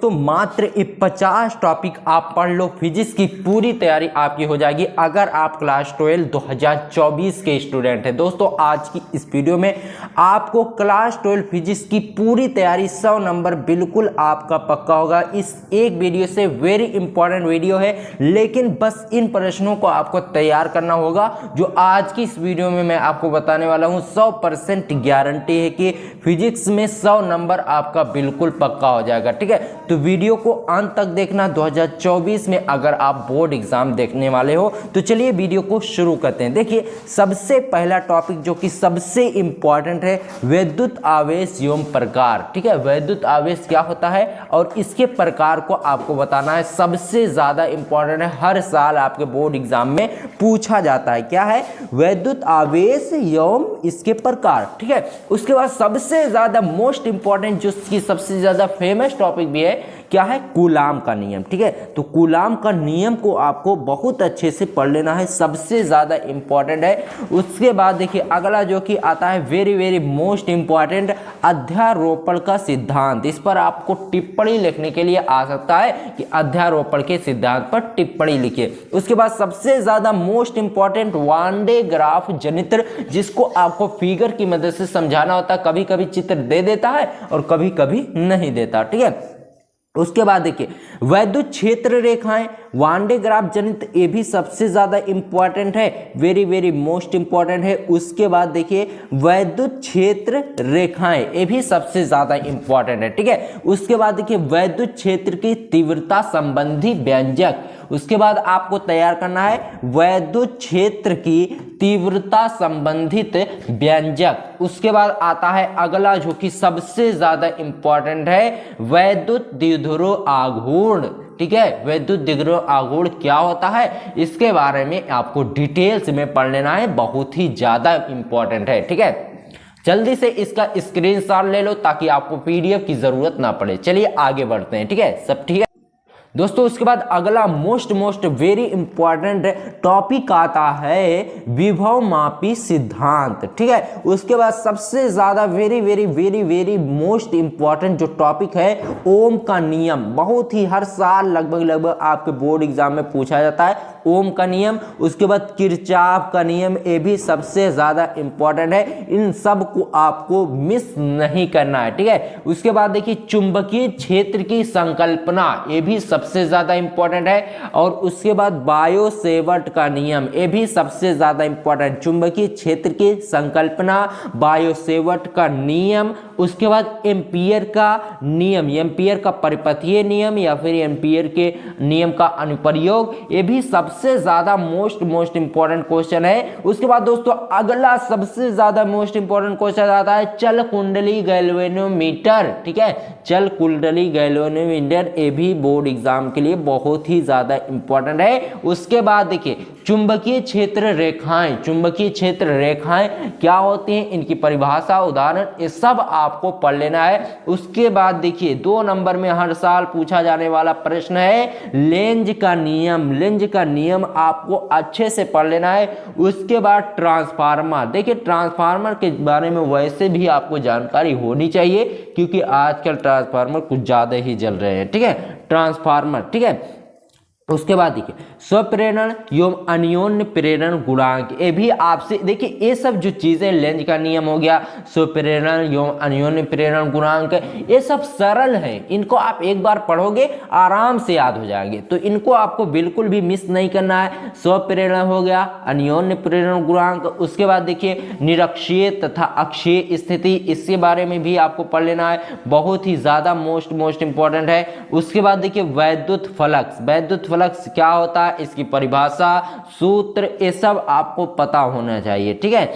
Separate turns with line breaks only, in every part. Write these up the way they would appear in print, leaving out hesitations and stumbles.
दोस्तों मात्र 50 टॉपिक आप पढ़ लो, फिजिक्स की पूरी तैयारी आपकी हो जाएगी अगर आप क्लास 12 2024 के स्टूडेंट हैं। दोस्तों आज की इस वीडियो में आपको क्लास 12 फिजिक्स की पूरी तैयारी 100 नंबर बिल्कुल आपका पक्का होगा। इस एक वीडियो से वेरी इंपॉर्टेंट वीडियो है, लेकिन बस इन प्रश्नों को आपको तैयार करना होगा जो आज की इस वीडियो में मैं आपको बताने वाला हूं। 100% गारंटी है कि फिजिक्स में 100 नंबर आपका बिल्कुल पक्का हो जाएगा। ठीक है, तो वीडियो को अंत तक देखना। 2024 में अगर आप बोर्ड एग्जाम देखने वाले हो तो चलिए वीडियो को शुरू करते हैं। देखिए सबसे पहला टॉपिक जो कि सबसे इंपॉर्टेंट है, वैद्युत आवेश एवं प्रकार। ठीक है, वैद्युत आवेश क्या होता है और इसके प्रकार को आपको बताना है। सबसे ज्यादा इंपॉर्टेंट है, हर साल आपके बोर्ड एग्जाम में पूछा जाता है। क्या है? वैद्युत आवेश एवं इसके प्रकार। ठीक है, उसके बाद सबसे ज्यादा मोस्ट इंपॉर्टेंट जो कि सबसे ज्यादा फेमस टॉपिक भी है, क्या है? कूलाम का नियम। ठीक है, तो कूलाम का नियम को आपको बहुत अच्छे से पढ़ लेना है, सबसे ज्यादा इंपॉर्टेंट है। उसके बाद देखिए अगला जो कि आता है वेरी वेरी मोस्ट इंपॉर्टेंट, अध्यारोपण का सिद्धांत। इस पर आपको टिप्पणी लिखने के लिए आ सकता है कि अध्यारोपण के सिद्धांत पर टिप्पणी लिखिए। उसके बाद सबसे ज्यादा most important one day graph जनित्र, जिसको आपको फिगर की मदद से समझाना होता है। कभी कभी चित्र दे देता है और कभी कभी नहीं देता। ठीक है, उसके बाद देखिए वैद्युत क्षेत्र रेखाएं, वान डे ग्राफ जनित, ये भी सबसे ज्यादा इंपॉर्टेंट है, वेरी वेरी मोस्ट इंपॉर्टेंट है। उसके बाद देखिए वैद्युत क्षेत्र रेखाएं, ये भी सबसे ज्यादा इंपॉर्टेंट है। ठीक है, उसके बाद देखिए वैद्युत क्षेत्र की तीव्रता संबंधी व्यंजक। उसके बाद आपको तैयार करना है वैद्युत क्षेत्र की तीव्रता संबंधित व्यंजक। उसके बाद आता है अगला जो कि सबसे ज्यादा इंपॉर्टेंट है, वैद्युत द्विध्रुव आघूर्ण। ठीक है, वैद्युत द्विध्रुव आघूर्ण क्या होता है, इसके बारे में आपको डिटेल्स में पढ़ लेना है, बहुत ही ज्यादा इंपॉर्टेंट है। ठीक है, जल्दी से इसका स्क्रीनशॉट ले लो ताकि आपको पीडीएफ की जरूरत ना पड़े। चलिए आगे बढ़ते हैं। ठीक है, सब ठीक है दोस्तों। उसके बाद अगला मोस्ट वेरी इंपॉर्टेंट टॉपिक आता है विभव मापी सिद्धांत। ठीक है, उसके बाद सबसे ज्यादा very very very very most important जो टॉपिक है, ओम का नियम। बहुत ही हर साल लगभग आपके बोर्ड एग्जाम में पूछा जाता है ओम का नियम। उसके बाद किरचॉफ का नियम, ये भी सबसे ज्यादा इंपॉर्टेंट है। इन सब को आपको मिस नहीं करना है। ठीक है, उसके बाद देखिए चुंबकीय क्षेत्र की संकल्पना, ये भी सबसे ज्यादा इंपॉर्टेंट है। और उसके बाद बायो सेवर्ट का नियम, ये भी सबसे ज्यादा इंपॉर्टेंट, चुंबकीय क्षेत्र की संकल्पना, बायो सेवर्ट का नियम। उसके बाद एम्पियर का नियम, एम्पियर का परिपथीय नियम या फिर एम्पियर के नियम का अनुप्रयोग, ये भी सबसे ज्यादा मोस्ट इंपॉर्टेंट क्वेश्चन है। उसके बाद दोस्तों अगला सबसे ज्यादा मोस्ट इंपॉर्टेंट क्वेश्चन आता है चल कुंडली गैल्वेनोमीटर। ठीक है, चल कुंडली गैल्वेनोमीटर, ये भी बोर्ड एग्जाम के लिए बहुत ही ज्यादा इंपॉर्टेंट है। उसके बाद देखिए चुंबकीय क्षेत्र रेखाएं, चुंबकीय क्षेत्र रेखाएं क्या होती हैं, इनकी परिभाषा, उदाहरण, ये सब आपको पढ़ लेना है। उसके बाद देखिए 2 नंबर में हर साल पूछा जाने वाला प्रश्न है लेंज का नियम। लेंज का नियम आपको अच्छे से पढ़ लेना है। उसके बाद ट्रांसफार्मर, देखिए ट्रांसफार्मर के बारे में वैसे भी आपको जानकारी होनी चाहिए क्योंकि आजकल ट्रांसफार्मर कुछ ज्यादा ही जल रहे हैं। ठीक है, ट्रांसफार्मर। ठीक है, उसके बाद देखिए स्वप्रेरण एवं अन्योन्य प्रेरण गुणांक, ये भी आपसे देखिए ये सब जो चीजें, लेंज का नियम हो गया, स्वप्रेरण एवं अन्योन्य प्रेरण गुणांक, ये सब सरल हैं। इनको आप एक बार पढ़ोगे आराम से याद हो जाएंगे, तो इनको आपको बिल्कुल भी मिस नहीं करना है। स्वप्रेरण हो गया, अन्योन्य प्रेरण गुणांक। उसके बाद देखिए निरक्षीय तथा अक्षीय स्थिति, इसके बारे में भी आपको पढ़ लेना है, बहुत ही ज्यादा मोस्ट इंपॉर्टेंट है। उसके बाद देखिए वैद्युत फ्लक्स, वैद्युत फ्लक्स क्या होता है, इसकी परिभाषा, सूत्र, ये सब आपको पता होना चाहिए। ठीक है,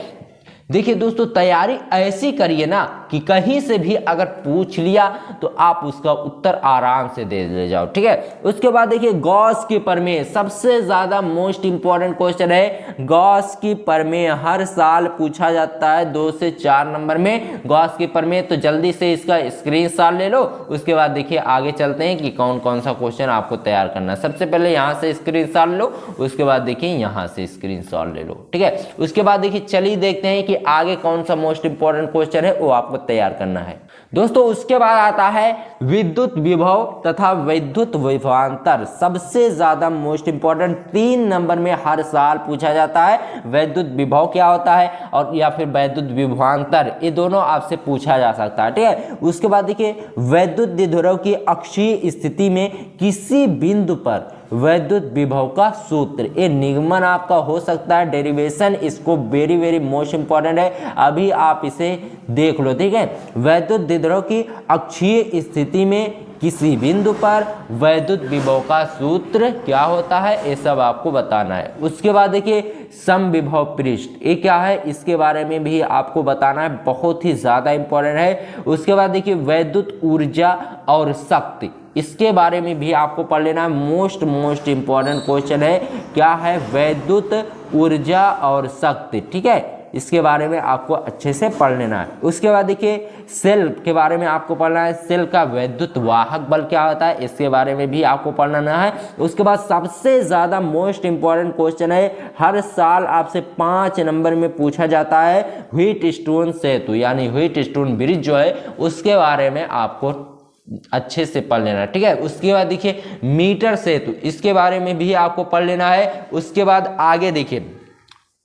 देखिए दोस्तों तैयारी ऐसी करिए ना कि कहीं से भी अगर पूछ लिया तो आप उसका उत्तर आराम से दे ले जाओ। ठीक है, उसके बाद देखिए गॉस की प्रमेय, सबसे ज्यादा मोस्ट इंपॉर्टेंट क्वेश्चन है। गॉस की प्रमेय हर साल पूछा जाता है 2 से 4 नंबर में, गॉस की प्रमेय। तो जल्दी से इसका स्क्रीनशॉट ले लो। उसके बाद देखिए आगे चलते हैं कि कौन कौन सा क्वेश्चन आपको तैयार करना है। सबसे पहले यहाँ से स्क्रीनशॉट लो, उसके बाद देखिए यहाँ से स्क्रीनशॉट ले लो। ठीक है, उसके बाद देखिए चलिए देखते हैं कि आगे कौन सा मोस्ट इंपॉर्टेंट क्वेश्चन है वो आपको तैयार करना है दोस्तों। उसके बाद आता है विद्युत विभव तथा विद्युत विभवांतर। सबसे ज्यादा मोस्ट इंपॉर्टेंट 3 नंबर में हर साल पूछा जाता है। विद्युत विभव क्या होता है और या फिर विद्युत विभवांतर, ये दोनों आपसे पूछा जा सकता है, ठीक है। उसके बाद देखिए विद्युत द्विध्रुव की अक्षीय स्थिति में किसी बिंदु पर विद्युत विभव का सूत्र, ये निगमन आपका हो सकता है, डेरिवेशन इसको वेरी वेरी मोस्ट इंपॉर्टेंट है, अभी आप इसे देख लो, ठीक है। विद्युत द्विध्रुव की अक्षीय स्थिति में किसी बिंदु पर विद्युत विभव का सूत्र क्या होता है, ये सब आपको बताना है। उसके बाद देखिए समविभव पृष्ठ, ये क्या है इसके बारे में भी आपको बताना है, बहुत ही ज्यादा इंपॉर्टेंट है। उसके बाद देखिए विद्युत ऊर्जा और शक्ति, इसके बारे में भी आपको पढ़ लेना है, मोस्ट इंपॉर्टेंट क्वेश्चन है। क्या है विद्युत ऊर्जा और शक्ति, ठीक है, इसके बारे में आपको अच्छे से पढ़ लेना है। उसके बाद देखिए सेल के बारे में आपको पढ़ना है, सेल का विद्युत वाहक बल क्या होता है, इसके बारे में भी आपको पढ़ना है। उसके बाद सबसे ज्यादा मोस्ट इंपॉर्टेंट क्वेश्चन है, हर साल आपसे 5 नंबर में पूछा जाता है, व्हीटस्टोन सेतु यानी व्हीटस्टोन ब्रिज जो है उसके बारे में आपको अच्छे से पढ़ लेना है, ठीक है। उसके बाद देखिए मीटर सेतु, इसके बारे में भी आपको पढ़ लेना है। उसके बाद आगे देखिए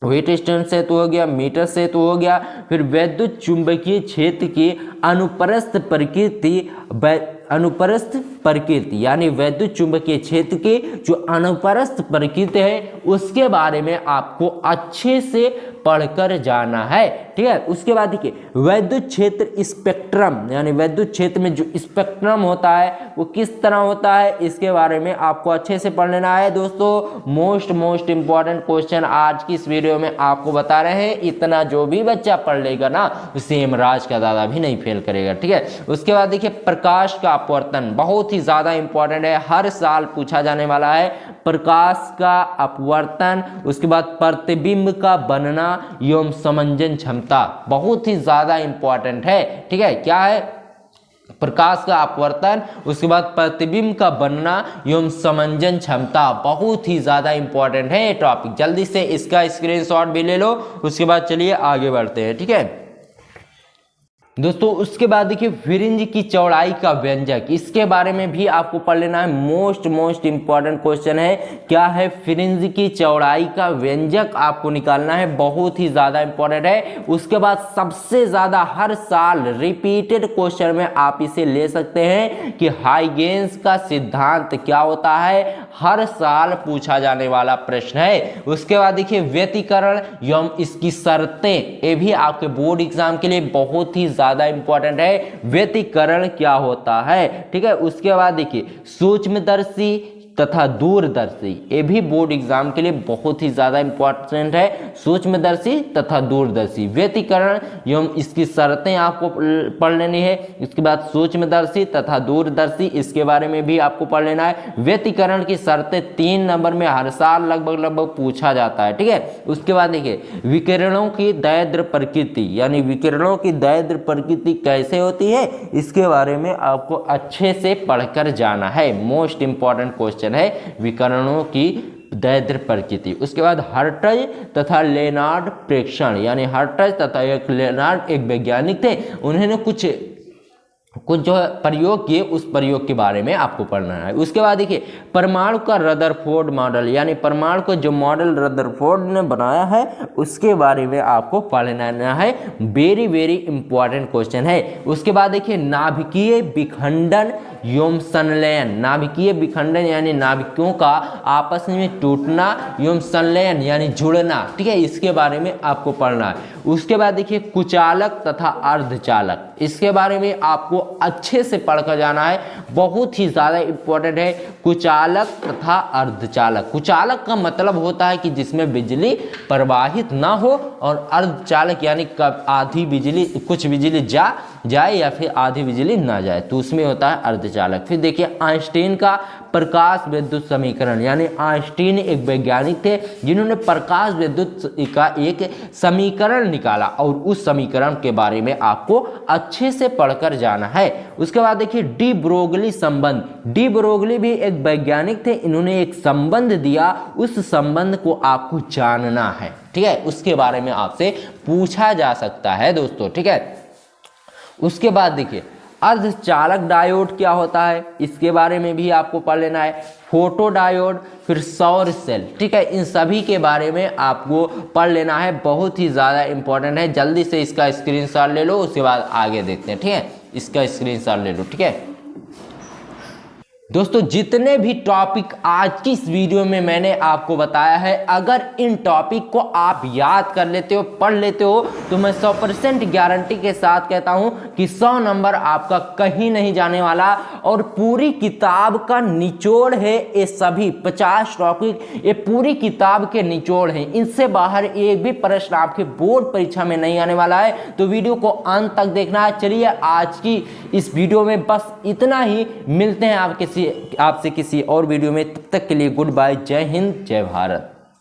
व्हीटस्टोन सेतु हो गया, मीटर सेतु हो गया, फिर विद्युत चुंबकीय क्षेत्र की अनुप्रस्थ प्रकृति यानी विद्युत चुंबकीय क्षेत्र की जो अनुप्रस्थ प्रकृति है उसके बारे में आपको अच्छे से पढ़कर जाना है, ठीक है। उसके बाद देखिए विद्युत क्षेत्र स्पेक्ट्रम यानी विद्युत क्षेत्र में जो स्पेक्ट्रम होता है वो किस तरह होता है, इसके बारे में आपको अच्छे से पढ़ लेना है दोस्तों। मोस्ट इंपॉर्टेंट क्वेश्चन आज की इस वीडियो में आपको बता रहे हैं, इतना जो भी बच्चा पढ़ लेगा ना उसे यमराज का दादा भी नहीं फेल करेगा, ठीक है। उसके बाद देखिए प्रकाश का अपवर्तन, बहुत ही ज्यादा इंपॉर्टेंट है, हर साल पूछा जाने वाला है, प्रकाश का अपवर्तन। उसके बाद प्रतिबिंब का बनना एवं समंजन क्षमता, बहुत ही ज्यादा इंपॉर्टेंट है, ठीक है। क्या है प्रकाश का अपवर्तन, उसके बाद प्रतिबिंब का बनना एवं समंजन क्षमता, बहुत ही ज्यादा इंपॉर्टेंट है ये टॉपिक, जल्दी से इसका स्क्रीनशॉट भी ले लो। उसके बाद चलिए आगे बढ़ते हैं, ठीक है दोस्तों। उसके बाद देखिए फ्रिंज की चौड़ाई का व्यंजक, इसके बारे में भी आपको पढ़ लेना है, मोस्ट इंपॉर्टेंट क्वेश्चन है। क्या है फ्रिंज की चौड़ाई का व्यंजक आपको निकालना है, बहुत ही ज्यादा इंपॉर्टेंट है। उसके बाद सबसे ज्यादा हर साल रिपीटेड क्वेश्चन में आप इसे ले सकते हैं कि हाइगेंस का सिद्धांत क्या होता है, हर साल पूछा जाने वाला प्रश्न है। उसके बाद देखिए व्यतिकरण एवं इसकी शर्तें, ये भी आपके बोर्ड एग्जाम के लिए बहुत ही ज्यादा इंपॉर्टेंट है, व्यतिकरण क्या होता है, ठीक है। उसके बाद देखिए सूक्ष्मदर्शी तथा दूरदर्शी, ये भी बोर्ड एग्जाम के लिए बहुत ही ज्यादा इंपॉर्टेंट है, सूक्ष्मदर्शी तथा दूरदर्शी, व्यतिकरण एवं इसकी शर्तें आपको पढ़ लेनी है। इसके बाद सूक्ष्मदर्शी तथा दूरदर्शी, इसके बारे में भी आपको पढ़ लेना है। व्यतिकरण की शर्तें 3 नंबर में हर साल लगभग पूछा जाता है, ठीक है। उसके बाद देखिए विकिरणों की दैर्ध्य प्रकृति यानी विकिरणों की दैर्ध्य प्रकृति कैसे होती है, इसके बारे में आपको अच्छे से पढ़कर जाना है, मोस्ट इंपॉर्टेंट क्वेश्चन है विकिरणों की दैर्ध्य प्रकृति। उसके बाद हर्ट्ज तथा लेनार्ड प्रेक्षण यानी हर्ट्ज तथा लेनार्ड एक वैज्ञानिक थे, उन्होंने कुछ जो प्रयोग किए उस प्रयोग के बारे में आपको पढ़ना है। उसके बाद देखिए परमाणु का रदरफोर्ड मॉडल यानी परमाणु का जो मॉडल रदरफोर्ड ने बनाया है उसके बारे में आपको पढ़ना है, वेरी इंपॉर्टेंट क्वेश्चन है। उसके बाद देखिए नाभिकीय विखंडन एवं संलयन, नाभिकीय विखंडन यानी नाभिकों का आपस में टूटना एवं संलयन यानी जुड़ना, ठीक है, इसके बारे में आपको पढ़ना है। उसके बाद देखिए कुचालक तथा अर्धचालक, इसके बारे में आपको अच्छे से पढ़कर जाना है, बहुत ही ज्यादा इंपॉर्टेंट है कुचालक तथा अर्धचालक। कुचालक का मतलब होता है कि जिसमें बिजली प्रवाहित ना हो, और अर्धचालक यानी कब आधी बिजली, कुछ बिजली जाए या फिर आधी बिजली ना जाए, तो उसमें होता है अर्धचालक। फिर देखिए आइंस्टीन का प्रकाश विद्युत समीकरण यानी आइंस्टीन एक वैज्ञानिक थे जिन्होंने प्रकाश विद्युत का एक समीकरण निकाला और उस समीकरण के बारे में आपको अच्छे से पढ़कर जाना है। उसके बाद देखिए डी ब्रोगली संबंध। डी ब्रोगली भी एक वैज्ञानिक थे, इन्होंने एक संबंध दिया, उस संबंध को आपको जानना है, ठीक है, उसके बारे में आपसे पूछा जा सकता है दोस्तों, ठीक है। उसके बाद देखिए अर्धचालक डायोड क्या होता है, इसके बारे में भी आपको पढ़ लेना है। फोटो डायोड, फिर सौर सेल, ठीक है, इन सभी के बारे में आपको पढ़ लेना है, बहुत ही ज़्यादा इंपॉर्टेंट है। जल्दी से इसका स्क्रीनशॉट ले लो, उसके बाद आगे देखते हैं, ठीक है, इसका स्क्रीनशॉट ले लो, ठीक है। दोस्तों जितने भी टॉपिक आज की इस वीडियो में मैंने आपको बताया है, अगर इन टॉपिक को आप याद कर लेते हो, पढ़ लेते हो, तो मैं 100% गारंटी के साथ कहता हूं कि 100 नंबर आपका कहीं नहीं जाने वाला। और पूरी किताब का निचोड़ है ये सभी 50 टॉपिक, ये पूरी किताब के निचोड़ हैं, इनसे बाहर एक भी प्रश्न आपके बोर्ड परीक्षा में नहीं आने वाला है, तो वीडियो को अंत तक देखना है। चलिए आज की इस वीडियो में बस इतना ही, मिलते हैं आपसे किसी और वीडियो में, तब तक के लिए गुड बाय, जय हिंद, जय भारत।